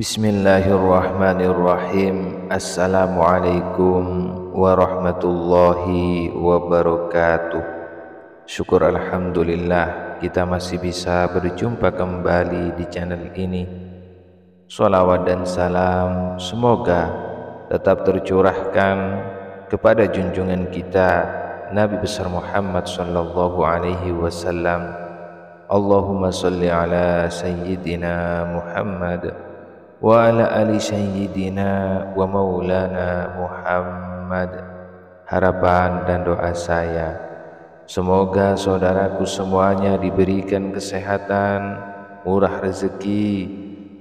Bismillahirrahmanirrahim. Assalamualaikum warahmatullahi wabarakatuh. Syukur alhamdulillah kita masih bisa berjumpa kembali di channel ini. Sholawat dan salam semoga tetap tercurahkan kepada junjungan kita Nabi besar Muhammad sallallahu alaihi wasallam. Allahumma sholli ala sayyidina Muhammad wa ala ali sayyidina wa maulana Muhammad. Harapan dan doa saya, semoga saudaraku semuanya diberikan kesehatan, murah rezeki,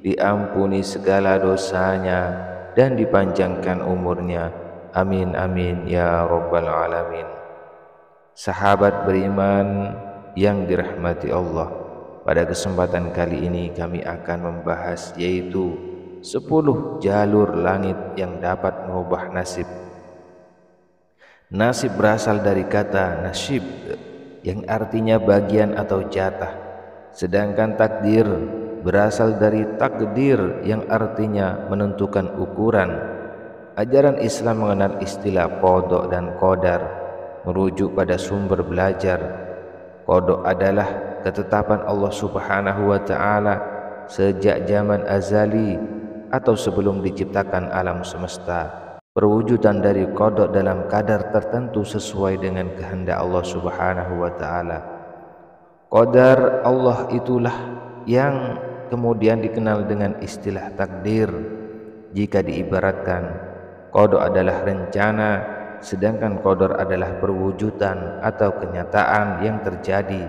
diampuni segala dosanya, dan dipanjangkan umurnya. Amin amin ya rabbal alamin. Sahabat beriman yang dirahmati Allah, pada kesempatan kali ini kami akan membahas yaitu 10 jalur langit yang dapat mengubah nasib. Nasib berasal dari kata nasib yang artinya bagian atau jatah, sedangkan takdir berasal dari takdir yang artinya menentukan ukuran. Ajaran Islam mengenal istilah qada dan qadar, merujuk pada sumber belajar. Qada adalah ketetapan Allah Subhanahu wa taala sejak zaman azali atau sebelum diciptakan alam semesta. Perwujudan dari qada dalam kadar tertentu sesuai dengan kehendak Allah Subhanahu wa taala. Qadar Allah itulah yang kemudian dikenal dengan istilah takdir. Jika diibaratkan, qada adalah rencana, sedangkan qadar adalah perwujudan atau kenyataan yang terjadi.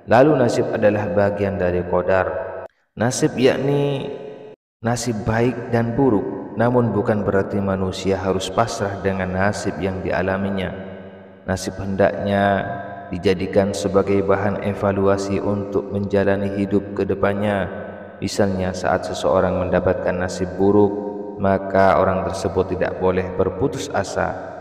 Lalu nasib adalah bagian dari qadar. Nasib yakni nasib baik dan buruk, namun bukan berarti manusia harus pasrah dengan nasib yang dialaminya. Nasib hendaknya dijadikan sebagai bahan evaluasi untuk menjalani hidup ke depannya. Misalnya saat seseorang mendapatkan nasib buruk, maka orang tersebut tidak boleh berputus asa.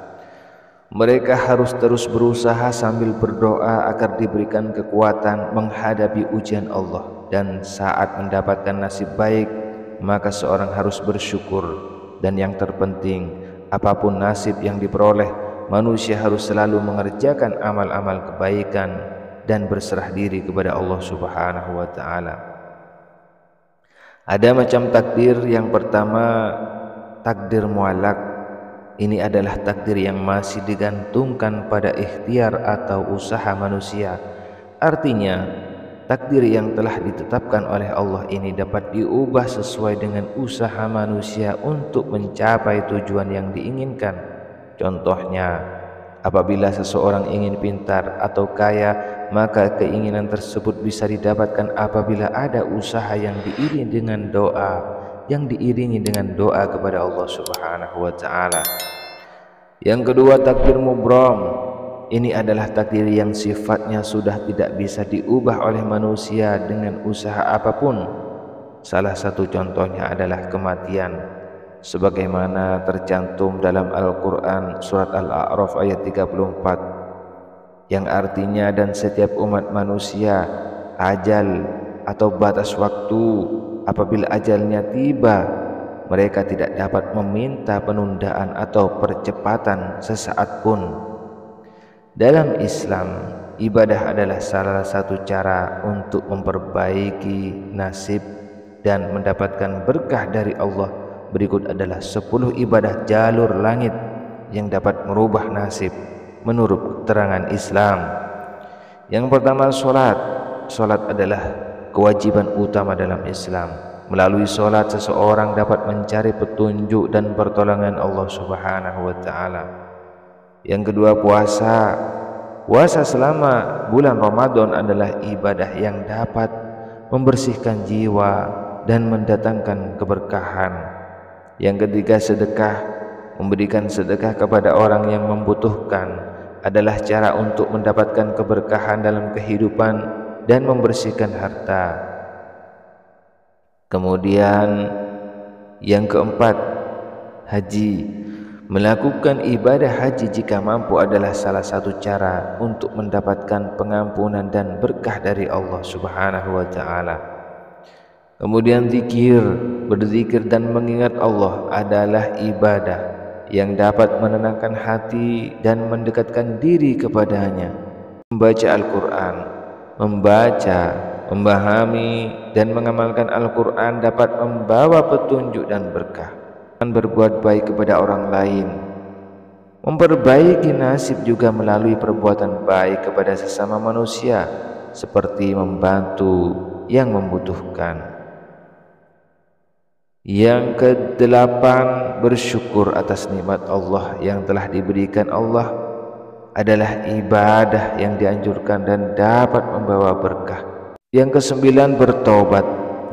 Mereka harus terus berusaha sambil berdoa agar diberikan kekuatan menghadapi ujian Allah. Dan saat mendapatkan nasib baik, maka seorang harus bersyukur. Dan yang terpenting, apapun nasib yang diperoleh, manusia harus selalu mengerjakan amal-amal kebaikan dan berserah diri kepada Allah Subhanahu wa taala. Ada macam takdir. Yang pertama, takdir muallak. Ini adalah takdir yang masih digantungkan pada ikhtiar atau usaha manusia. Artinya, takdir yang telah ditetapkan oleh Allah ini dapat diubah sesuai dengan usaha manusia untuk mencapai tujuan yang diinginkan. Contohnya, apabila seseorang ingin pintar atau kaya, maka keinginan tersebut bisa didapatkan apabila ada usaha yang diiringi dengan doa kepada Allah Subhanahu wa taala. Yang kedua, takdir mubram. Ini adalah takdir yang sifatnya sudah tidak bisa diubah oleh manusia dengan usaha apapun. Salah satu contohnya adalah kematian, sebagaimana tercantum dalam Al-Quran surat Al-A'raf ayat 34, yang artinya, dan setiap umat manusia ajal atau batas waktu, apabila ajalnya tiba, mereka tidak dapat meminta penundaan atau percepatan sesaat pun. Dalam Islam, ibadah adalah salah satu cara untuk memperbaiki nasib dan mendapatkan berkah dari Allah. Berikut adalah 10 ibadah jalur langit yang dapat merubah nasib menurut keterangan Islam. Yang pertama, salat. Salat adalah kewajiban utama dalam Islam. Melalui salat seseorang dapat mencari petunjuk dan pertolongan Allah Subhanahu wa taala. Yang kedua, puasa. Puasa selama bulan Ramadan adalah ibadah yang dapat membersihkan jiwa dan mendatangkan keberkahan. Yang ketiga, sedekah. Memberikan sedekah kepada orang yang membutuhkan adalah cara untuk mendapatkan keberkahan dalam kehidupan dan membersihkan harta. Kemudian yang keempat, haji. Melakukan ibadah haji jika mampu adalah salah satu cara untuk mendapatkan pengampunan dan berkah dari Allah Subhanahu wa taala. Kemudian zikir, berzikir dan mengingat Allah adalah ibadah yang dapat menenangkan hati dan mendekatkan diri kepadanya. Membaca Al-Quran, membaca, memahami dan mengamalkan Al-Quran dapat membawa petunjuk dan berkah. Dan berbuat baik kepada orang lain, memperbaiki nasib juga melalui perbuatan baik kepada sesama manusia, seperti membantu yang membutuhkan. Yang kedelapan, bersyukur atas nikmat Allah yang telah diberikan Allah adalah ibadah yang dianjurkan dan dapat membawa berkah. Yang kesembilan, bertobat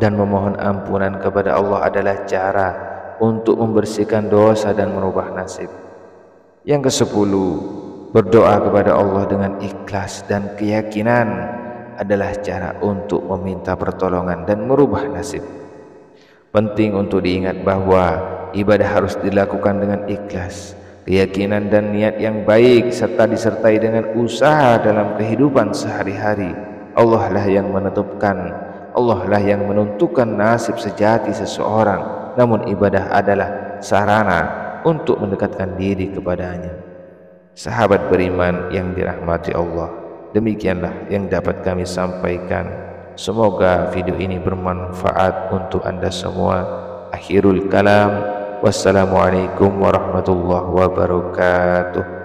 dan memohon ampunan kepada Allah adalah cara untuk membersihkan dosa dan merubah nasib. Yang kesepuluh, berdoa kepada Allah dengan ikhlas dan keyakinan adalah cara untuk meminta pertolongan dan merubah nasib. Penting untuk diingat bahwa ibadah harus dilakukan dengan ikhlas, keyakinan dan niat yang baik, serta disertai dengan usaha dalam kehidupan sehari-hari. Allah lah yang menentukan, Allah lah yang menentukan nasib sejati seseorang, namun ibadah adalah sarana untuk mendekatkan diri kepadanya. Sahabat beriman yang dirahmati Allah, demikianlah yang dapat kami sampaikan. Semoga video ini bermanfaat untuk Anda semua. Akhirul kalam, wassalamualaikum warahmatullahi wabarakatuh.